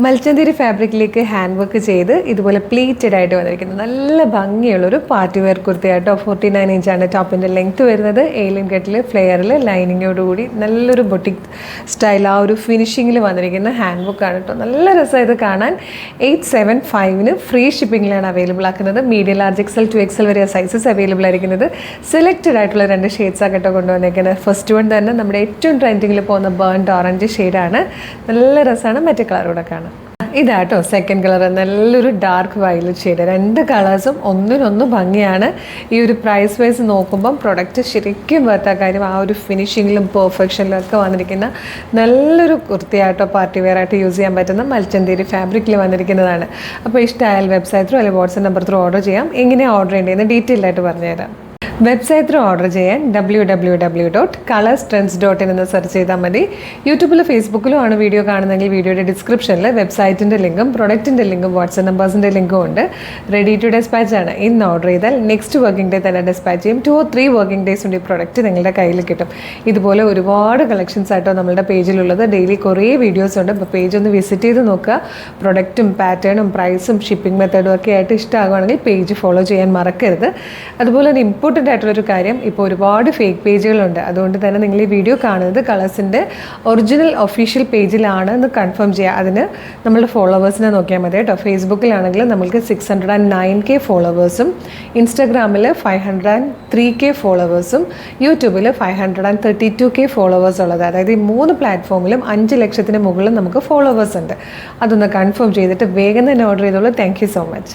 മൽച്ചന്തേരി ഫാബ്രിക്കിലേക്ക് hand work ചെയ്ത് ഇതുപോലെ pleated ആയിട്ട് വന്നിരിക്കുന്നത് നല്ല ഭംഗിയുള്ളൊരു പാർട്ടി വെയർ കുർത്തിയായിട്ടോ 49 ഇഞ്ചാണ് ടോപ്പിൻ്റെ ലെങ്ത്ത് വരുന്നത്. ഏലിയൻ കട്ടിൽ ഫ്ലെയറിൽ ലൈനിങ്ങോടുകൂടി നല്ലൊരു ബൊട്ടിക് സ്റ്റൈൽ ആ ഒരു ഫിനിഷിങ്ങിൽ വന്നിരിക്കുന്ന ഹാൻഡ് വർക്കാണ് കേട്ടോ. നല്ല രസമാണ് ഇത് കാണാൻ. 875 ഫ്രീ ഷിപ്പിങ്ങിലാണ് അവൈലബിൾ ആക്കുന്നത്. Medium large XL to XL വരെ സൈസസ് അവൈലബിൾ ആയിരിക്കുന്നത്. സെലക്റ്റഡ് ആയിട്ടുള്ള 2 ഷെയ്ഡ്സാണ് കേട്ടോ കൊണ്ടുവന്നിരിക്കുന്നത്. ഫസ്റ്റ് വൺ തന്നെ നമ്മുടെ ഏറ്റവും ട്രെൻഡിങ്ങിൽ പോകുന്ന ബേൺഡ് ഓറഞ്ച് ഷെയ്ഡാണ്. നല്ല രസമാണ്. മറ്റേ കളറൂടെ കാണാം. ഇതാട്ടോ സെക്കൻഡ് കളർ, നല്ലൊരു ഡാർക്ക് വയലറ്റ് ഷെയ്ഡ്. 2 കളേഴ്സും ഒന്നിനൊന്ന് ഭംഗിയാണ്. ഈ ഒരു പ്രൈസ് വൈസ് നോക്കുമ്പം പ്രൊഡക്റ്റ് ശരിക്കും വർത്ത കാര്യം. ആ ഒരു ഫിനിഷിങ്ങിലും പെർഫെക്ഷനിലും ഒക്കെ വന്നിരിക്കുന്ന നല്ലൊരു കുർത്തിയായിട്ടോ പാർട്ടി വെയർ ആയിട്ട് യൂസ് ചെയ്യാൻ പറ്റുന്ന മൽച്ചന്തേരി ഫാബ്രിക്കിൽ വന്നിരിക്കുന്നതാണ്. അപ്പോൾ ഇഷ്ടമായാൽ വെബ്സൈറ്റ് ത്രൂ അല്ലെങ്കിൽ വാട്സ്ആപ്പ് നമ്പർ ത്രൂ ഓർഡർ ചെയ്യാം. എങ്ങനെയാണ് ഓർഡർ ചെയ്യേണ്ടതെന്ന് ഡീറ്റെയിൽ ആയിട്ട് പറഞ്ഞുതരാം. വെബ്സൈറ്റ് ത്രൂ ഓർഡർ ചെയ്യാൻ www.colorstrends.in എന്ന് സെർച്ച് ചെയ്താൽ മതി. യൂട്യൂബിലും ഫേസ്ബുക്കിലും ആണ് വീഡിയോ കാണുന്നതെങ്കിൽ വീഡിയോയുടെ ഡിസ്ക്രിപ്ഷനിൽ വെബ്സൈറ്റിൻ്റെ ലിങ്കും പ്രൊഡക്റ്റിൻ്റെ ലിങ്കും വാട്സ്ആപ്പ് നമ്പേഴ്സിൻ്റെ ലിങ്കും ഉണ്ട്. റെഡി ടു ഡെസ്പാച്ച് ആണ്. ഇന്ന് ഓർഡർ ചെയ്താൽ നെക്സ്റ്റ് വർക്കിംഗ് ഡേ തന്നെ ഡെസ്പാച്ച് ചെയ്യും. 2 or 3 വർക്കിംഗ് ഡേയ്സ് കൊണ്ട് ഈ പ്രൊഡക്റ്റ് നിങ്ങളുടെ കയ്യിൽ കിട്ടും. ഇതുപോലെ ഒരുപാട് കളക്ഷൻസ് ആയിട്ടോ നമ്മളുടെ പേജിലുള്ളത്. ഡെയിലി കുറേ വീഡിയോസ് ഉണ്ട്. അപ്പോൾ പേജ് ഒന്ന് വിസിറ്റ് ചെയ്ത് നോക്കുക. പ്രൊഡക്റ്റും പാറ്റേണും പ്രൈസും ഷിപ്പിംഗ് മെത്തേഡും ഒക്കെ ആയിട്ട് ഇഷ്ടമാകുകയാണെങ്കിൽ പേജ് ഫോളോ ചെയ്യാൻ മറക്കരുത്. അതുപോലെ തന്നെ ഇമ്പോർട്ടൻ്റ് ആയിട്ടുള്ളൊരു കാര്യം, ഇപ്പോൾ ഒരുപാട് ഫേക്ക് പേജുകളുണ്ട്. അതുകൊണ്ട് തന്നെ നിങ്ങൾ ഈ വീഡിയോ കാണുന്നത് കളേഴ്സിൻ്റെ ഒറിജിനൽ ഒഫീഷ്യൽ പേജിലാണ് എന്ന് കൺഫേം ചെയ്യുക. അതിന് നമ്മളുടെ ഫോളോവേഴ്സിനെ നോക്കിയാൽ മതി കേട്ടോ. ഫേസ്ബുക്കിലാണെങ്കിൽ നമ്മൾക്ക് 609K ഫോളോവേഴ്സും, ഇൻസ്റ്റാഗ്രാമിൽ 503K ഫോളോവേഴ്സും, യൂട്യൂബിൽ 532K ഫോളോവേഴ്സ് ഉള്ളത്. അതായത് ഈ 3 പ്ലാറ്റ്ഫോമിലും 5 ലക്ഷത്തിന് മുകളിൽ നമുക്ക് ഫോളോവേഴ്സ് ഉണ്ട്. അതൊന്ന് കൺഫേം ചെയ്തിട്ട് വേഗം തന്നെ ഓർഡർ ചെയ്തോളൂ. Thank you so much.